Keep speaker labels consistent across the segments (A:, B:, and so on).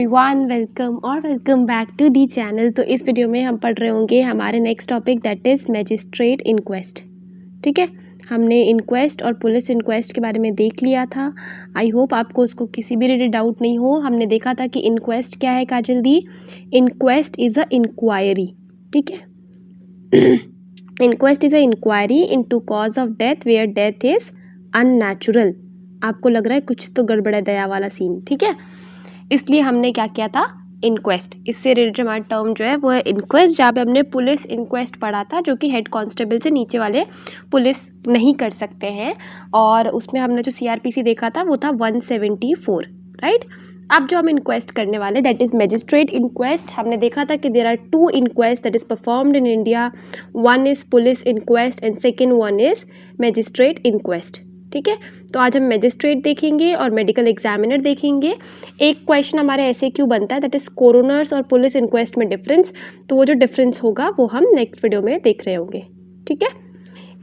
A: Everyone welcome back to the channel. तो इस video में हम पढ़ रहे होंगे हमारे next topic that is magistrate inquest. ठीक है, हमने इंक्वेस्ट और पुलिस इंक्वेस्ट के बारे में देख लिया था। आई होप आपको उसको किसी भी रिलेटेड डाउट नहीं हो। हमने देखा था कि इंक्वेस्ट क्या है Kajal di. Inquest is a inquiry. ठीक है, inquest is a inquiry into cause of death where death is unnatural. आपको लग रहा है कुछ तो गड़बड़ है, दया वाला सीन। ठीक है, इसलिए हमने क्या किया था, इंक्वेस्ट। इससे रिलेटेड हमारा टर्म जो है वो है इंक्वेस्ट, जहाँ पे हमने पुलिस इंक्वेस्ट पढ़ा था, जो कि हेड कांस्टेबल से नीचे वाले पुलिस नहीं कर सकते हैं। और उसमें हमने जो सीआरपीसी देखा था वो था 174, राइट। अब जो हम इंक्वेस्ट करने वाले दैट इज़ मैजिस्ट्रेट इंक्वेस्ट, हमने देखा था कि there are 2 inquest that is performed in India. One is police inquest and second one is magistrate inquest. ठीक है, तो आज हम मैजिस्ट्रेट देखेंगे और मेडिकल एग्जामिनर देखेंगे। एक क्वेश्चन हमारे ऐसे क्यों बनता है दैट इज़ कोरोनर्स और पुलिस इंक्वेस्ट में डिफरेंस। तो वो जो डिफरेंस होगा वो हम नेक्स्ट वीडियो में देख रहे होंगे। ठीक है,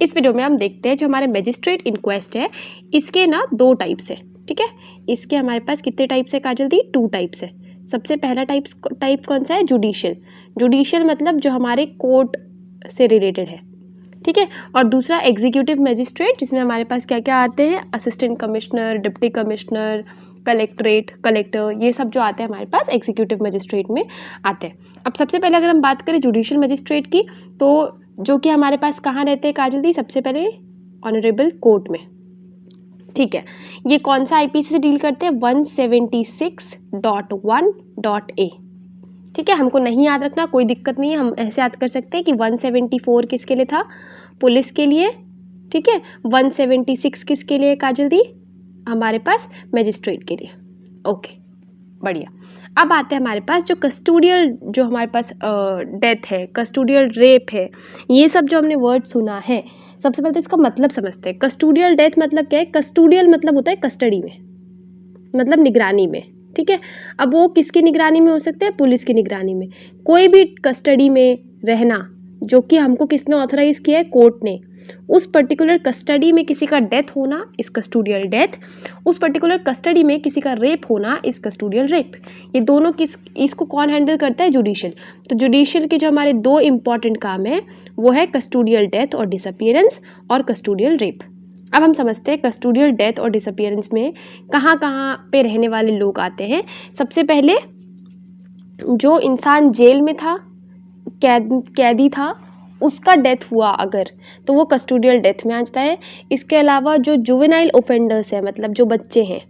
A: इस वीडियो में हम देखते हैं जो हमारे मैजिस्ट्रेट इंक्वेस्ट है, इसके ना 2 टाइप्स है। ठीक है, इसके हमारे पास कितने टाइप्स है काजल दी? 2 टाइप्स है। सबसे पहला टाइप कौन सा है? जुडिशियल। जुडिशियल मतलब जो हमारे कोर्ट से रिलेटेड है। ठीक है, और दूसरा एग्जीक्यूटिव मैजिस्ट्रेट, जिसमें हमारे पास क्या क्या आते हैं? Assistant commissioner, deputy commissioner, collectorate, collector, ये सब जो आते हैं हमारे पास एग्जीक्यूटिव मैजिस्ट्रेट में आते हैं। अब सबसे पहले अगर हम बात करें जुडिशियल मैजिस्ट्रेट की, तो जो कि हमारे पास कहाँ रहते हैं काजल दी? सबसे पहले ऑनरेबल कोर्ट में। ठीक है, ये कौन सा आईपीसी से डील करते हैं? 176.1.A। ठीक है, हमको नहीं याद रखना, कोई दिक्कत नहीं है, हम ऐसे याद कर सकते हैं कि 174 किसके लिए था? पुलिस के लिए। ठीक है, 176 किसके लिए काजल दी? हमारे पास मैजिस्ट्रेट के लिए। ओके, बढ़िया। अब आते हैं हमारे पास जो कस्टोडियल, जो हमारे पास डेथ है, कस्टोडियल रेप है, ये सब जो हमने वर्ड सुना है, सबसे पहले तो इसका मतलब समझते हैं। कस्टोडियल डेथ मतलब क्या है? कस्टोडियल मतलब होता है कस्टडी में, मतलब निगरानी में। ठीक है, अब वो किसकी निगरानी में हो सकते हैं? पुलिस की निगरानी में। कोई भी कस्टडी में रहना जो कि हमको किसने ऑथराइज किया है? कोर्ट ने। उस पर्टिकुलर कस्टडी में किसी का डेथ होना इस कस्टोडियल डेथ, उस पर्टिकुलर कस्टडी में किसी का रेप होना इस कस्टोडियल रेप। ये दोनों इसको कौन हैंडल करता है? जुडिशियल। तो जुडिशियल के जो हमारे 2 इंपॉर्टेंट काम है वो है कस्टोडियल डेथ और डिसअपीयरेंस और कस्टोडियल रेप। अब हम समझते हैं कस्टोडियल डेथ और डिसअपीयरेंस में कहाँ कहाँ पे रहने वाले लोग आते हैं। सबसे पहले जो इंसान जेल में था, कैदी था, उसका डेथ हुआ अगर, तो वो कस्टोडियल डेथ में आ जाता है। इसके अलावा जो जुवेनाइल ओफेंडर्स है, मतलब जो बच्चे हैं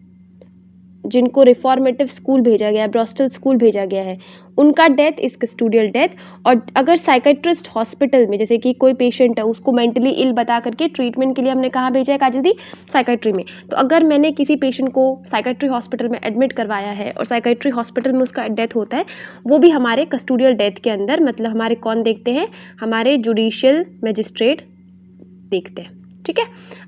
A: जिनको रिफॉर्मेटिव स्कूल भेजा गया है, ब्रॉस्टल स्कूल भेजा गया है, उनका डेथ इस कस्टोडियल डेथ। और अगर साइकेट्रिस्ट हॉस्पिटल में, जैसे कि कोई पेशेंट है उसको मेंटली इल बता करके ट्रीटमेंट के लिए हमने कहाँ भेजा है काजल दी? साइकेट्री में। तो अगर मैंने किसी पेशेंट को साइकेट्री हॉस्पिटल में एडमिट करवाया है और साइकेट्री हॉस्पिटल में उसका डेथ होता है, वो भी हमारे कस्टोडियल डेथ के अंदर, मतलब हमारे कौन देखते हैं? हमारे जुडिशियल मैजिस्ट्रेट देखते हैं। ठीक है,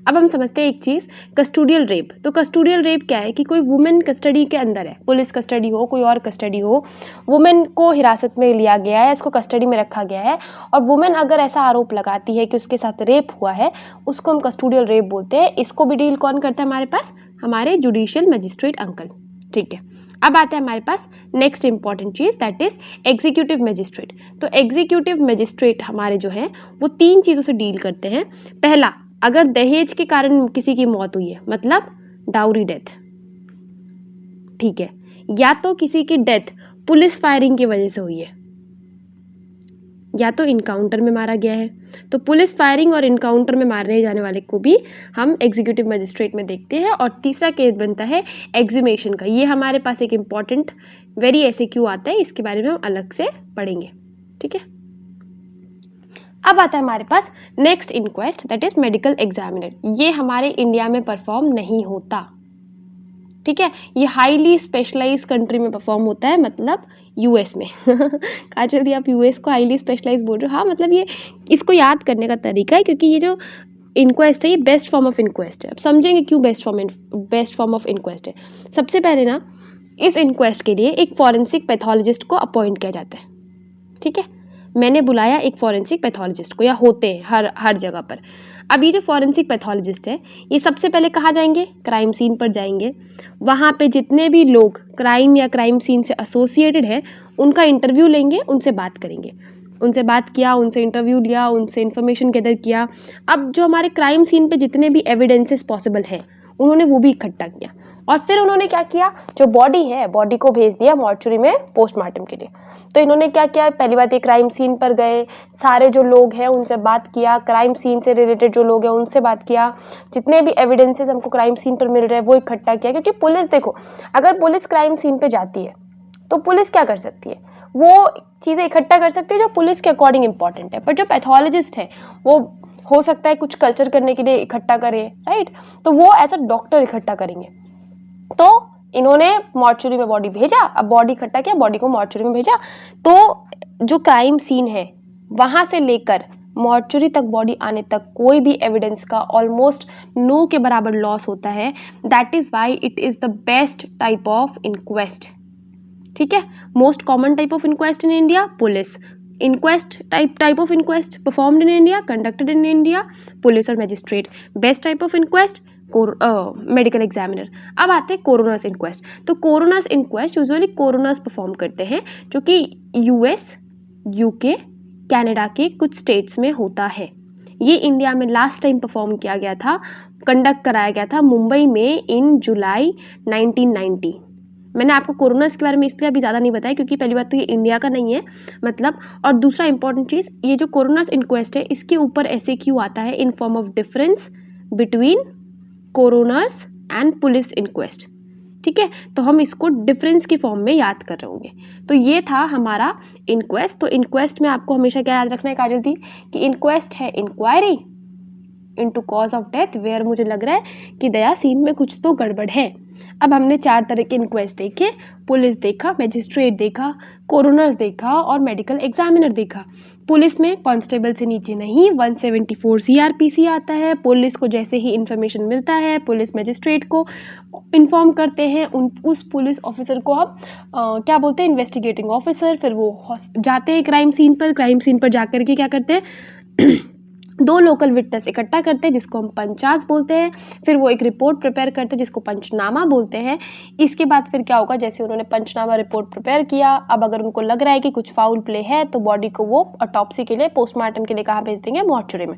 A: अब हम समझते हैं एक चीज़, कस्टोडियल रेप। तो कस्टोडियल रेप क्या है कि कोई वुमेन कस्टडी के अंदर है, पुलिस कस्टडी हो, कोई और कस्टडी हो, वुमेन को हिरासत में लिया गया है, इसको कस्टडी में रखा गया है, और वुमेन अगर ऐसा आरोप लगाती है कि उसके साथ रेप हुआ है, उसको हम कस्टोडियल रेप बोलते हैं। इसको भी डील कौन करता है हमारे पास? हमारे जुडिशियल मैजिस्ट्रेट अंकल। ठीक है, अब आते हैं हमारे पास नेक्स्ट इंपॉर्टेंट चीज़ दैट इज एग्जीक्यूटिव मैजिस्ट्रेट। तो एग्जीक्यूटिव मैजिस्ट्रेट हमारे जो हैं वो 3 चीज़ों से डील करते हैं। पहला, अगर दहेज के कारण किसी की मौत हुई है, मतलब डाउरी डेथ। ठीक है, या तो किसी की डेथ पुलिस फायरिंग की वजह से हुई है, या तो इनकाउंटर में मारा गया है। तो पुलिस फायरिंग और इनकाउंटर में मारने जाने वाले को भी हम एग्जीक्यूटिव मैजिस्ट्रेट में देखते हैं। और तीसरा केस बनता है एक्सह्यूमेशन का। ये हमारे पास एक इम्पॉर्टेंट वेरी एसएक्यू आता है, इसके बारे में हम अलग से पढ़ेंगे। ठीक है, अब आता है हमारे पास next inquest that is medical examiner. ये हमारे इंडिया में परफॉर्म नहीं होता। ठीक है, ये हाईली स्पेशलाइज कंट्री में परफॉर्म होता है, मतलब यूएस में। काजल दी आप यूएस को हाईली स्पेशलाइज बोल रहे हो? हाँ, मतलब ये इसको याद करने का तरीका है, क्योंकि ये जो इंक्वेस्ट है ये बेस्ट फॉर्म ऑफ इंक्वेस्ट है। अब समझेंगे क्यों बेस्ट फॉर्म ऑफ इंक्वेस्ट है। सबसे पहले ना, इस इंक्वेस्ट के लिए एक फॉरेंसिक पैथोलॉजिस्ट को अपॉइंट किया जाता है। ठीक है, मैंने बुलाया एक फॉरेंसिक पैथोलॉजिस्ट को, या होते हैं हर जगह पर। अब ये जो फॉरेंसिक पैथोलॉजिस्ट है ये सबसे पहले कहाँ जाएंगे, क्राइम सीन पर जाएंगे। वहाँ पे जितने भी लोग क्राइम या क्राइम सीन से एसोसिएटेड है उनका इंटरव्यू लेंगे, उनसे बात करेंगे। उनसे बात किया, उनसे इंटरव्यू लिया, उनसे इन्फॉर्मेशन गैदर किया। अब जो हमारे क्राइम सीन पे जितने भी एविडेंसेस पॉसिबल हैं उन्होंने वो भी इकट्ठा किया और फिर उन्होंने क्या किया, जो बॉडी है बॉडी को भेज दिया मॉर्चुरी में पोस्टमार्टम के लिए। तो इन्होंने क्या किया, पहली बात ये क्राइम सीन पर गए, सारे जो लोग हैं उनसे बात किया, क्राइम सीन से रिलेटेड जो लोग हैं उनसे बात किया, जितने भी एविडेंसेस हमको क्राइम सीन पर मिल रहे हैं वो इकट्ठा किया। क्योंकि पुलिस, देखो अगर पुलिस क्राइम सीन पर जाती है तो पुलिस क्या कर सकती है, वो चीज़ें इकट्ठा कर सकती है जो पुलिस के अकॉर्डिंग इंपॉर्टेंट है। पर जो पैथोलॉजिस्ट है वो हो सकता है कुछ कल्चर करने के लिए इकट्ठा करे, राइट, तो वो एज अ डॉक्टर इकट्ठा करेंगे। तो इन्होंने मॉर्चुरी में बॉडी भेजा, अब बॉडी इकट्ठा किया, बॉडी को मॉर्चुरी में भेजा। तो जो क्राइम सीन है वहाँ से लेकर मॉर्चुरी तक बॉडी आने तक कोई भी एविडेंस का ऑलमोस्ट नो के बराबर लॉस होता है। That is why it is the best type of inquest. ठीक है, most common type of inquest in India police. Inquest type of inquest performed in India, conducted in India, police और magistrate. Best type of inquest medical examiner. अब आते हैं coroner's inquest. तो coroner's inquest usually coroners perform करते हैं जो कि US, UK, Canada के कुछ स्टेट्स में होता है। ये इंडिया में लास्ट टाइम परफॉर्म किया गया था, कंडक्ट कराया गया था मुंबई में इन जुलाई 1990। मैंने आपको कोरोनर्स के बारे में इसलिए अभी ज़्यादा नहीं बताया क्योंकि पहली बात तो ये इंडिया का नहीं है मतलब, और दूसरा इंपॉर्टेंट चीज़, ये जो कोरोनर्स इंक्वेस्ट है इसके ऊपर SAQ आता है in form of difference between coroners and police inquest. ठीक है, तो हम इसको डिफरेंस के फॉर्म में याद कर रहे होंगे। तो ये था हमारा इंक्वेस्ट। तो इंक्वेस्ट में आपको हमेशा क्या याद रखना है काजल दी, कि इंक्वेस्ट है inquiry into cause of death where मुझे लग रहा है कि दया सीन में कुछ तो गड़बड़ है। अब हमने 4 तरह के इंक्वेस्ट देखे, पुलिस देखा, मजिस्ट्रेट देखा, कोरोनर्स देखा और मेडिकल एग्जामिनर देखा। पुलिस में कांस्टेबल से नीचे नहीं 174 CRPC आता है। पुलिस को जैसे ही इंफॉर्मेशन मिलता है पुलिस मजिस्ट्रेट को इन्फॉर्म करते हैं, उस पुलिस ऑफिसर को आप क्या बोलते हैं, इन्वेस्टिगेटिंग ऑफिसर। फिर वो जाते हैं क्राइम सीन पर, क्राइम सीन पर जाकर के क्या करते हैं 2 लोकल विटनेस इकट्ठा करते हैं जिसको हम पंचास बोलते हैं। फिर वो एक रिपोर्ट प्रिपेयर करते हैं जिसको पंचनामा बोलते हैं। इसके बाद फिर क्या होगा, जैसे उन्होंने पंचनामा रिपोर्ट प्रिपेयर किया, अब अगर उनको लग रहा है कि कुछ फाउल प्ले है तो बॉडी को वो ऑटोप्सी के लिए, पोस्टमार्टम के लिए कहाँ भेज देंगे, मॉर्चुरी में।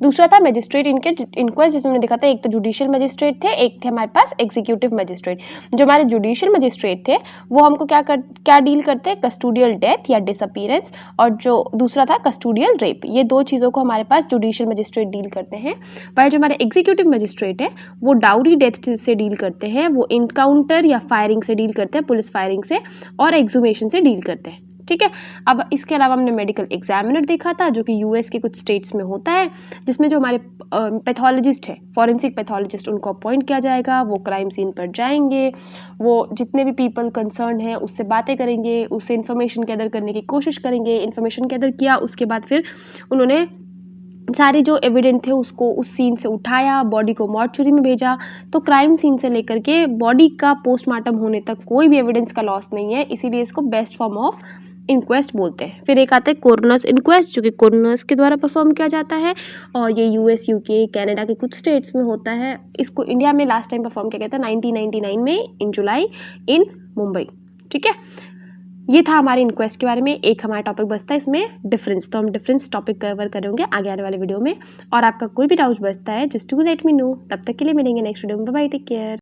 A: दूसरा था मजिस्ट्रेट इंक्वेस्ट, जिसमें मैंने देखा था एक तो जुडिशियल मजिस्ट्रेट थे, एक थे हमारे पास एग्जीक्यूटिव मजिस्ट्रेट। जो हमारे जुडिशियल मजिस्ट्रेट थे वो हमको क्या डील करते हैं, कस्टोडियल डेथ या डिसअपीयरेंस, और जो दूसरा था कस्टोडियल रेप। ये 2 चीज़ों को हमारे पास जुडिशियल मजिस्ट्रेट डील करते हैं। वह जो हमारे एग्जीक्यूटिव मजिस्ट्रेट है वो डाउरी डेथ से डील करते हैं, वो इनकाउंटर या फायरिंग से डील करते हैं, पुलिस फायरिंग से, और एक्सहुमेशन से डील करते हैं। ठीक है, अब इसके अलावा हमने मेडिकल एग्जामिनर देखा था जो कि यूएस के कुछ स्टेट्स में होता है, जिसमें जो हमारे पैथोलॉजिस्ट है, फॉरेंसिक पैथोलॉजिस्ट, उनको अपॉइंट किया जाएगा। वो क्राइम सीन पर जाएंगे, वो जितने भी पीपल कंसर्न हैं उससे बातें करेंगे, उससे इन्फॉर्मेशन गैदर करने की कोशिश करेंगे। इन्फॉर्मेशन गैदर किया उसके बाद फिर उन्होंने सारे जो एविडेंट थे उसको उस सीन से उठाया, बॉडी को मॉर्चुरी में भेजा। तो क्राइम सीन से लेकर के बॉडी का पोस्टमार्टम होने तक कोई भी एविडेंस का लॉस नहीं है, इसीलिए इसको बेस्ट फॉर्म ऑफ इंक्वेस्ट बोलते हैं। फिर एक आता है कोरोनर्स इंक्वेस्ट जो कि कोरोनर्स के द्वारा परफॉर्म किया जाता है, और ये यूएस, यूके, कनाडा के कुछ स्टेट्स में होता है। इसको इंडिया में लास्ट टाइम परफॉर्म किया गया था 1999 में इन जुलाई इन मुंबई। ठीक है, ये था हमारे इंक्वेस्ट के बारे में। एक हमारा टॉपिक बचता है इसमें डिफरेंस, तो हम डिफरेंस टॉपिक कवर करेंगे आगे आने वाले वीडियो में। और आपका कोई भी डाउट बचता है just to let me know. तब तक के लिए मिलेंगे नेक्स्ट वीडियो में। Bye bye, take care.